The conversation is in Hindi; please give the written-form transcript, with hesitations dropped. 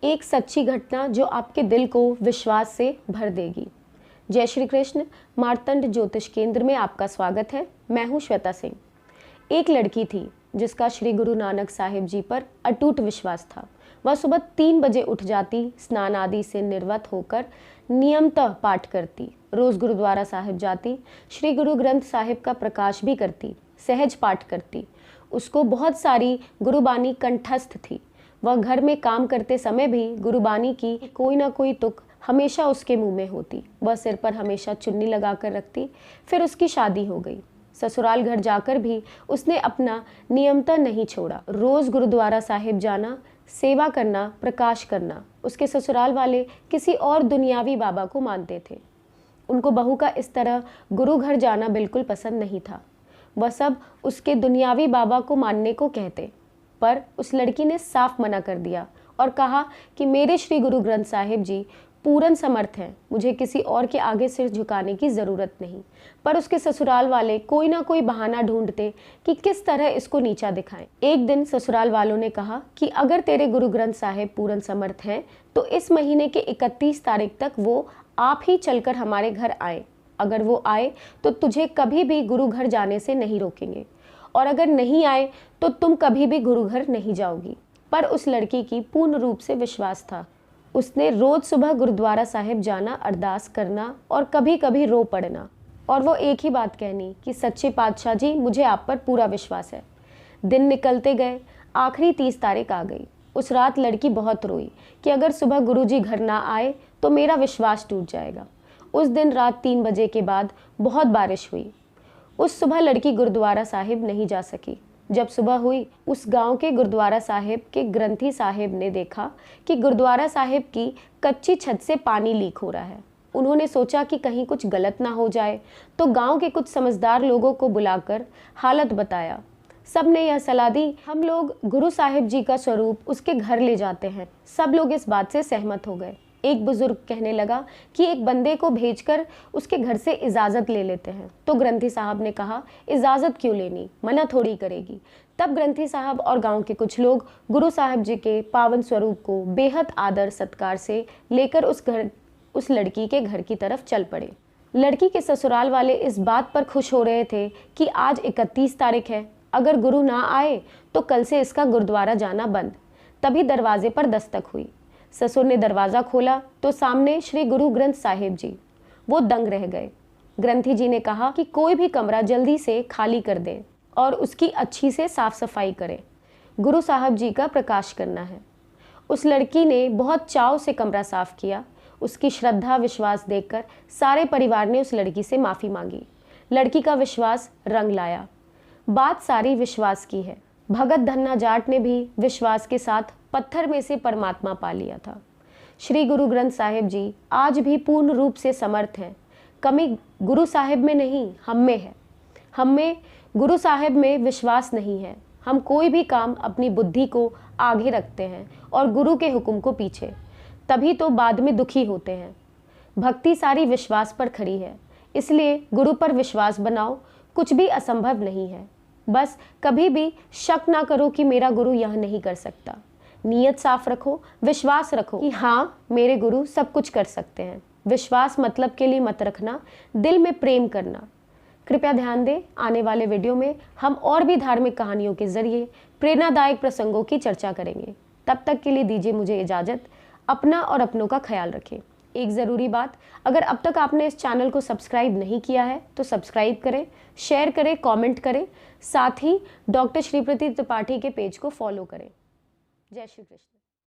एक सच्ची घटना जो आपके दिल को विश्वास से भर देगी। जय श्री कृष्ण। मार्तंड ज्योतिष केंद्र में आपका स्वागत है। मैं हूं श्वेता सिंह। एक लड़की थी जिसका श्री गुरु नानक साहिब जी पर अटूट विश्वास था। वह सुबह 3 बजे उठ जाती, स्नान आदि से निर्वत होकर नियमतः पाठ करती, रोज गुरुद्वारा साहिब जाती, श्री गुरु ग्रंथ साहिब का प्रकाश भी करती, सहज पाठ करती। उसको बहुत सारी गुरुबानी कंठस्थ थी। वह घर में काम करते समय भी गुरुबानी की कोई ना कोई तुक हमेशा उसके मुंह में होती। वह सिर पर हमेशा चुन्नी लगा कर रखती। फिर उसकी शादी हो गई। ससुराल घर जाकर भी उसने अपना नियमता नहीं छोड़ा। रोज गुरुद्वारा साहिब जाना, सेवा करना, प्रकाश करना। उसके ससुराल वाले किसी और दुनियावी बाबा को मानते थे। उनको बहू का इस तरह गुरु घर जाना बिल्कुल पसंद नहीं था। वह सब उसके दुनियावी बाबा को मानने को कहते, पर उस लड़की ने साफ मना कर दिया और कहा कि मेरे श्री गुरु ग्रंथ साहिब जी पूर्ण समर्थ हैं, मुझे किसी और के आगे सिर झुकाने की ज़रूरत नहीं। पर उसके ससुराल वाले कोई ना कोई बहाना ढूंढते कि किस तरह इसको नीचा दिखाएं। एक दिन ससुराल वालों ने कहा कि अगर तेरे गुरु ग्रंथ साहिब पूर्ण समर्थ हैं तो इस महीने के 31 तारीख तक वो आप ही चलकर हमारे घर आए। अगर वो आए तो तुझे कभी भी गुरु घर जाने से नहीं रोकेंगे, और अगर नहीं आए तो तुम कभी भी गुरु घर नहीं जाओगी। पर उस लड़की की पूर्ण रूप से विश्वास था। उसने रोज सुबह गुरुद्वारा साहिब जाना, अरदास करना और कभी कभी रो पड़ना, और वो एक ही बात कहनी कि सच्चे पातशाह जी, मुझे आप पर पूरा विश्वास है। दिन निकलते गए, आखिरी 30 तारीख आ गई। उस रात लड़की बहुत रोई कि अगर सुबह गुरुजी घर ना आए तो मेरा विश्वास टूट जाएगा। उस दिन रात 3 बजे के बाद बहुत बारिश हुई। उस सुबह लड़की गुरुद्वारा साहिब नहीं जा सकी। जब सुबह हुई, उस गांव के गुरुद्वारा साहिब के ग्रंथी साहिब ने देखा कि गुरुद्वारा साहिब की कच्ची छत से पानी लीक हो रहा है। उन्होंने सोचा कि कहीं कुछ गलत ना हो जाए, तो गांव के कुछ समझदार लोगों को बुलाकर हालत बताया। सब ने यह सलाह दी, हम लोग गुरु साहिब जी का स्वरूप उसके घर ले जाते हैं। सब लोग इस बात से सहमत हो गए। एक बुजुर्ग कहने लगा कि एक बंदे को भेजकर उसके घर से इजाज़त ले लेते हैं। तो ग्रंथी साहब ने कहा, इजाज़त क्यों लेनी, मना थोड़ी करेगी। तब ग्रंथी साहब और गांव के कुछ लोग गुरु साहिब जी के पावन स्वरूप को बेहद आदर सत्कार से लेकर उस लड़की के घर की तरफ चल पड़े। लड़की के ससुराल वाले इस बात पर खुश हो रहे थे कि आज 31 तारीख है, अगर गुरु ना आए तो कल से इसका गुरुद्वारा जाना बंद। तभी दरवाजे पर दस्तक हुई। ससुर ने दरवाज़ा खोला तो सामने श्री गुरु ग्रंथ साहिब जी। वो दंग रह गए। ग्रंथी जी ने कहा कि कोई भी कमरा जल्दी से खाली कर दे और उसकी अच्छी से साफ सफाई करें। गुरु साहब जी का प्रकाश करना है। उस लड़की ने बहुत चाव से कमरा साफ किया। उसकी श्रद्धा विश्वास देखकर सारे परिवार ने उस लड़की से माफ़ी मांगी। लड़की का विश्वास रंग लाया। बात सारी विश्वास की है। भगत धन्ना जाट ने भी विश्वास के साथ पत्थर में से परमात्मा पा लिया था। श्री गुरु ग्रंथ साहिब जी आज भी पूर्ण रूप से समर्थ हैं। कमी गुरु साहिब में नहीं, हम में है। हम में गुरु साहिब में विश्वास नहीं है। हम कोई भी काम अपनी बुद्धि को आगे रखते हैं और गुरु के हुक्म को पीछे, तभी तो बाद में दुखी होते हैं। भक्ति सारी विश्वास पर खड़ी है, इसलिए गुरु पर विश्वास बनाओ। कुछ भी असंभव नहीं है। बस कभी भी शक ना करो कि मेरा गुरु यह नहीं कर सकता। नीयत साफ रखो, विश्वास रखो कि हाँ, मेरे गुरु सब कुछ कर सकते हैं। विश्वास मतलब के लिए मत रखना, दिल में प्रेम करना। कृपया ध्यान दें, आने वाले वीडियो में हम और भी धार्मिक कहानियों के जरिए प्रेरणादायक प्रसंगों की चर्चा करेंगे। तब तक के लिए दीजिए मुझे इजाज़त। अपना और अपनों का ख्याल रखें। एक ज़रूरी बात, अगर अब तक आपने इस चैनल को सब्सक्राइब नहीं किया है तो सब्सक्राइब करें, शेयर करें, कमेंट करें। साथ ही डॉक्टर श्रीप्रति त्रिपाठी के पेज को फॉलो करें। जय श्री कृष्ण।